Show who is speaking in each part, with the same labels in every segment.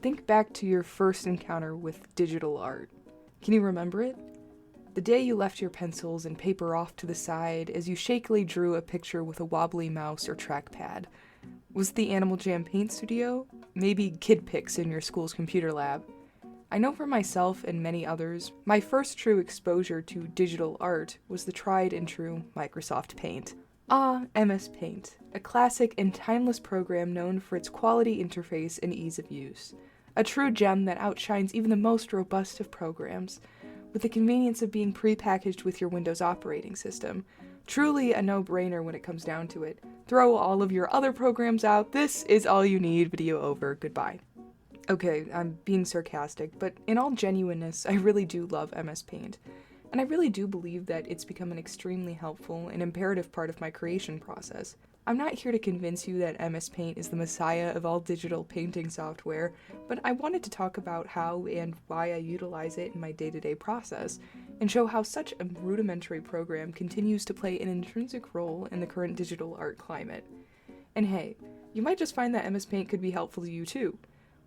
Speaker 1: Think back to your first encounter with digital art. Can you remember it? The day you left your pencils and paper off to the side as you shakily drew a picture with a wobbly mouse or trackpad. Was it the Animal Jam paint studio? Maybe Kid Pics in your school's computer lab? I know for myself and many others, my first true exposure to digital art was the tried and true Microsoft Paint. MS Paint, a classic and timeless program known for its quality interface and ease of use. A true gem that outshines even the most robust of programs, with the convenience of being pre-packaged with your Windows operating system. Truly a no-brainer when it comes down to it. Throw all of your other programs out, this is all you need, video over, goodbye. Okay, I'm being sarcastic, but in all genuineness, I really do love MS Paint. And I really do believe that it's become an extremely helpful and imperative part of my creation process. I'm not here to convince you that MS Paint is the messiah of all digital painting software, but I wanted to talk about how and why I utilize it in my day-to-day process, and show how such a rudimentary program continues to play an intrinsic role in the current digital art climate. And hey, you might just find that MS Paint could be helpful to you too.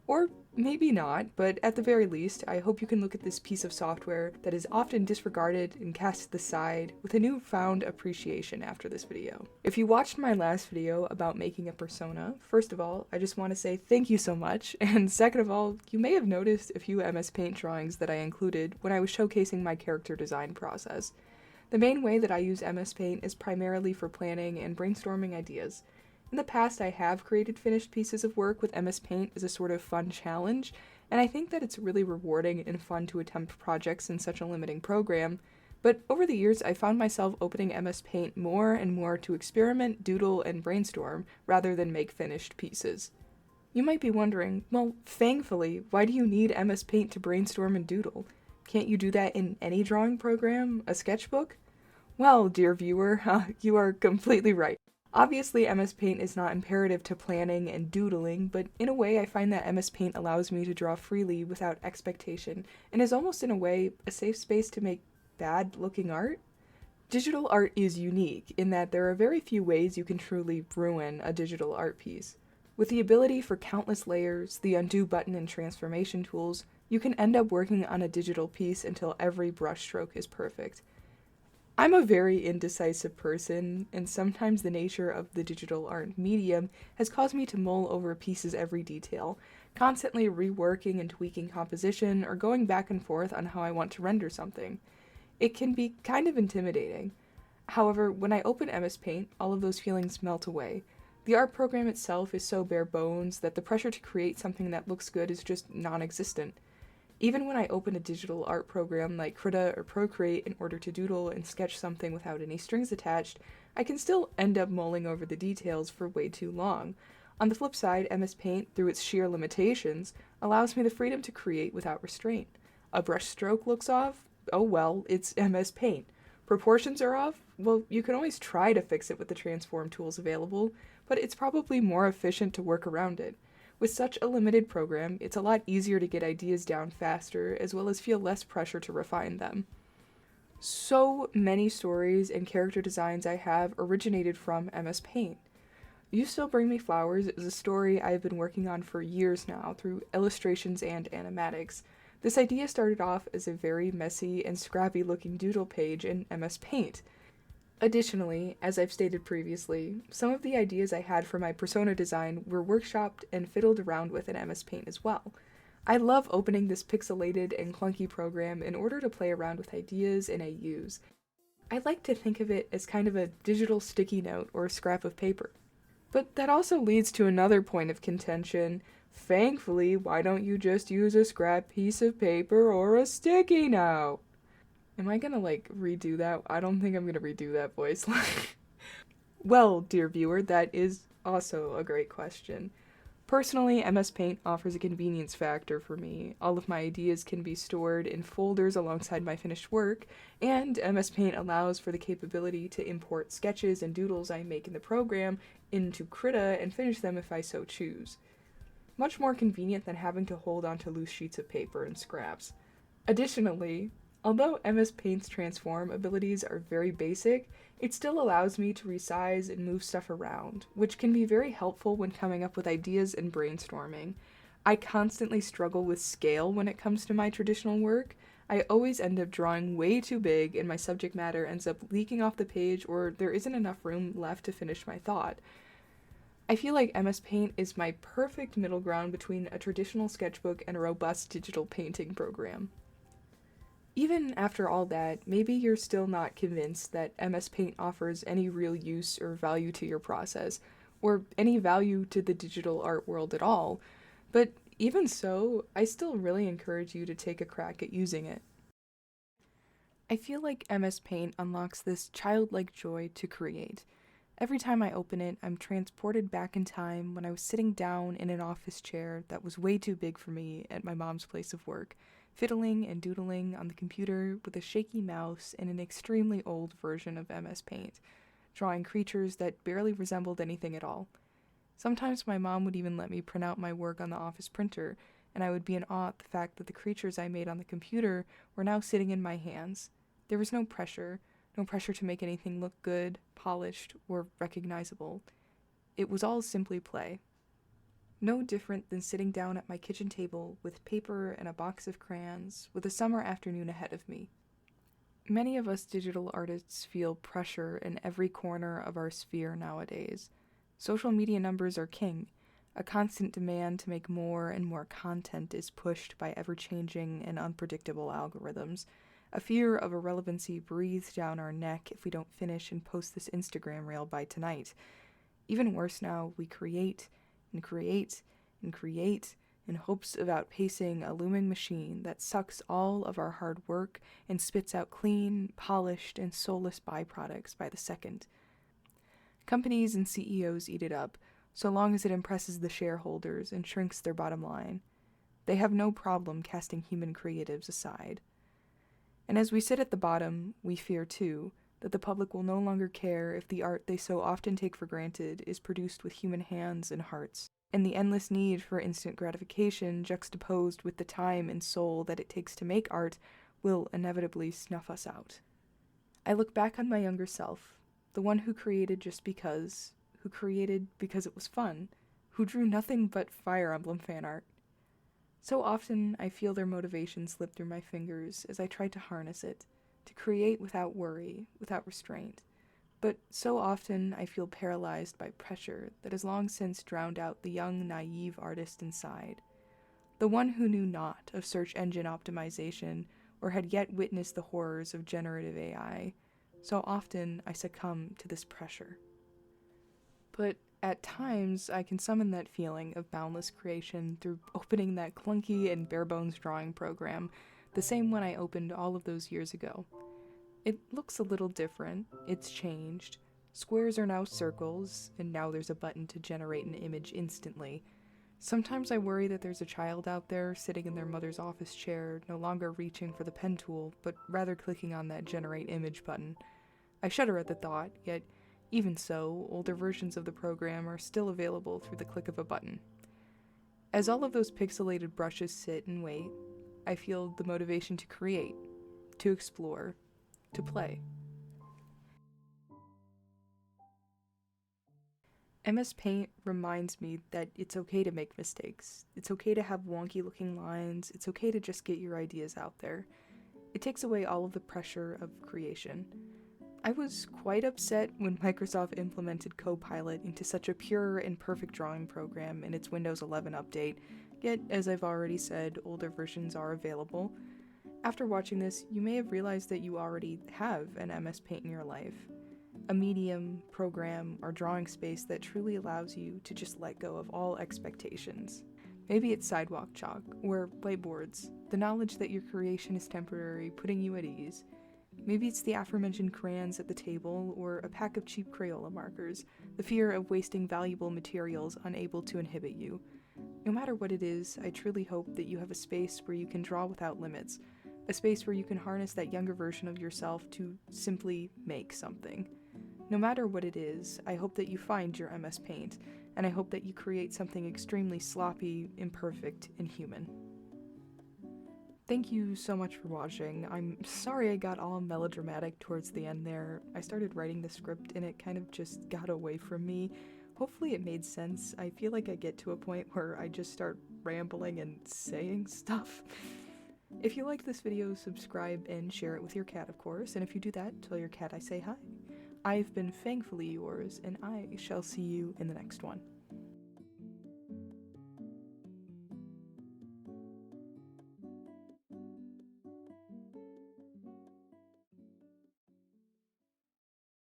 Speaker 1: Or maybe not, but at the very least, I hope you can look at this piece of software that is often disregarded and cast to the side with a newfound appreciation after this video. If you watched my last video about making a persona, first of all, I just want to say thank you so much, and second of all, you may have noticed a few MS Paint drawings that I included when I was showcasing my character design process. The main way that I use MS Paint is primarily for planning and brainstorming ideas. In the past, I have created finished pieces of work with MS Paint as a sort of fun challenge, and I think that it's really rewarding and fun to attempt projects in such a limiting program, but over the years I found myself opening MS Paint more and more to experiment, doodle, and brainstorm, rather than make finished pieces. You might be wondering, well, thankfully, why do you need MS Paint to brainstorm and doodle? Can't you do that in any drawing program, a sketchbook? Well, dear viewer, you are completely right. Obviously, MS Paint is not imperative to planning and doodling, but in a way I find that MS Paint allows me to draw freely without expectation, and is almost in a way a safe space to make bad-looking art. Digital art is unique in that there are very few ways you can truly ruin a digital art piece. With the ability for countless layers, the undo button and transformation tools, you can end up working on a digital piece until every brushstroke is perfect. I'm a very indecisive person, and sometimes the nature of the digital art medium has caused me to mull over a piece's every detail, constantly reworking and tweaking composition or going back and forth on how I want to render something. It can be kind of intimidating. However, when I open MS Paint, all of those feelings melt away. The art program itself is so bare bones that the pressure to create something that looks good is just non-existent. Even when I open a digital art program like Krita or Procreate in order to doodle and sketch something without any strings attached, I can still end up mulling over the details for way too long. On the flip side, MS Paint, through its sheer limitations, allows me the freedom to create without restraint. A brush stroke looks off? Oh well, it's MS Paint. Proportions are off? Well, you can always try to fix it with the transform tools available, but it's probably more efficient to work around it. With such a limited program, it's a lot easier to get ideas down faster, as well as feel less pressure to refine them. So many stories and character designs I have originated from MS Paint. You Still Bring Me Flowers is a story I've been working on for years now through illustrations and animatics. This idea started off as a very messy and scrappy looking doodle page in MS Paint. Additionally, as I've stated previously, some of the ideas I had for my persona design were workshopped and fiddled around with in MS Paint as well. I love opening this pixelated and clunky program in order to play around with ideas and I use. I like to think of it as kind of a digital sticky note or a scrap of paper. But that also leads to another point of contention. Thankfully, why don't you just use a scrap piece of paper or a sticky note? Am I gonna, redo that? I don't think I'm gonna redo that voice. Well, dear viewer, that is also a great question. Personally, MS Paint offers a convenience factor for me. All of my ideas can be stored in folders alongside my finished work, and MS Paint allows for the capability to import sketches and doodles I make in the program into Krita and finish them if I so choose. Much more convenient than having to hold onto loose sheets of paper and scraps. Additionally, although MS Paint's transform abilities are very basic, it still allows me to resize and move stuff around, which can be very helpful when coming up with ideas and brainstorming. I constantly struggle with scale when it comes to my traditional work. I always end up drawing way too big and my subject matter ends up leaking off the page or there isn't enough room left to finish my thought. I feel like MS Paint is my perfect middle ground between a traditional sketchbook and a robust digital painting program. Even after all that, maybe you're still not convinced that MS Paint offers any real use or value to your process, or any value to the digital art world at all, but even so, I still really encourage you to take a crack at using it. I feel like MS Paint unlocks this childlike joy to create. Every time I open it, I'm transported back in time when I was sitting down in an office chair that was way too big for me at my mom's place of work, fiddling and doodling on the computer with a shaky mouse in an extremely old version of MS Paint, drawing creatures that barely resembled anything at all. Sometimes my mom would even let me print out my work on the office printer, and I would be in awe at the fact that the creatures I made on the computer were now sitting in my hands. There was no pressure to make anything look good, polished, or recognizable. It was all simply play. No different than sitting down at my kitchen table with paper and a box of crayons, with a summer afternoon ahead of me. Many of us digital artists feel pressure in every corner of our sphere nowadays. Social media numbers are king. A constant demand to make more and more content is pushed by ever-changing and unpredictable algorithms. A fear of irrelevancy breathes down our neck if we don't finish and post this Instagram reel by tonight. Even worse now, we create and create and create in hopes of outpacing a looming machine that sucks all of our hard work and spits out clean, polished, and soulless byproducts by the second. Companies and CEOs eat it up, so long as it impresses the shareholders and shrinks their bottom line. They have no problem casting human creatives aside. And as we sit at the bottom, we fear, too, that the public will no longer care if the art they so often take for granted is produced with human hands and hearts, and the endless need for instant gratification juxtaposed with the time and soul that it takes to make art will inevitably snuff us out. I look back on my younger self, the one who created just because, who created because it was fun, who drew nothing but Fire Emblem fan art. So often I feel their motivation slip through my fingers as I try to harness it, to create without worry, without restraint. But so often I feel paralyzed by pressure that has long since drowned out the young, naive artist inside. The one who knew not of search engine optimization or had yet witnessed the horrors of generative AI. So often I succumb to this pressure. But at times, I can summon that feeling of boundless creation through opening that clunky and bare-bones drawing program, the same one I opened all of those years ago. It looks a little different, it's changed. Squares are now circles, and now there's a button to generate an image instantly. Sometimes I worry that there's a child out there sitting in their mother's office chair, no longer reaching for the pen tool, but rather clicking on that generate image button. I shudder at the thought, yet even so, older versions of the program are still available through the click of a button. As all of those pixelated brushes sit and wait, I feel the motivation to create, to explore, to play. MS Paint reminds me that it's okay to make mistakes. It's okay to have wonky looking lines. It's okay to just get your ideas out there. It takes away all of the pressure of creation. I was quite upset when Microsoft implemented Copilot into such a pure and perfect drawing program in its Windows 11 update, yet, as I've already said, older versions are available. After watching this, you may have realized that you already have an MS Paint in your life. A medium, program, or drawing space that truly allows you to just let go of all expectations. Maybe it's sidewalk chalk, or whiteboards, the knowledge that your creation is temporary, putting you at ease. Maybe it's the aforementioned crayons at the table, or a pack of cheap Crayola markers, the fear of wasting valuable materials unable to inhibit you. No matter what it is, I truly hope that you have a space where you can draw without limits, a space where you can harness that younger version of yourself to simply make something. No matter what it is, I hope that you find your MS Paint, and I hope that you create something extremely sloppy, imperfect, and human. Thank you so much for watching. I'm sorry I got all melodramatic towards the end there. I started writing the script and it kind of just got away from me. Hopefully it made sense. I feel like I get to a point where I just start rambling and saying stuff. If you liked this video, subscribe and share it with your cat, of course, and if you do that, tell your cat I say hi. I've been Thankfully Yours, and I shall see you in the next one.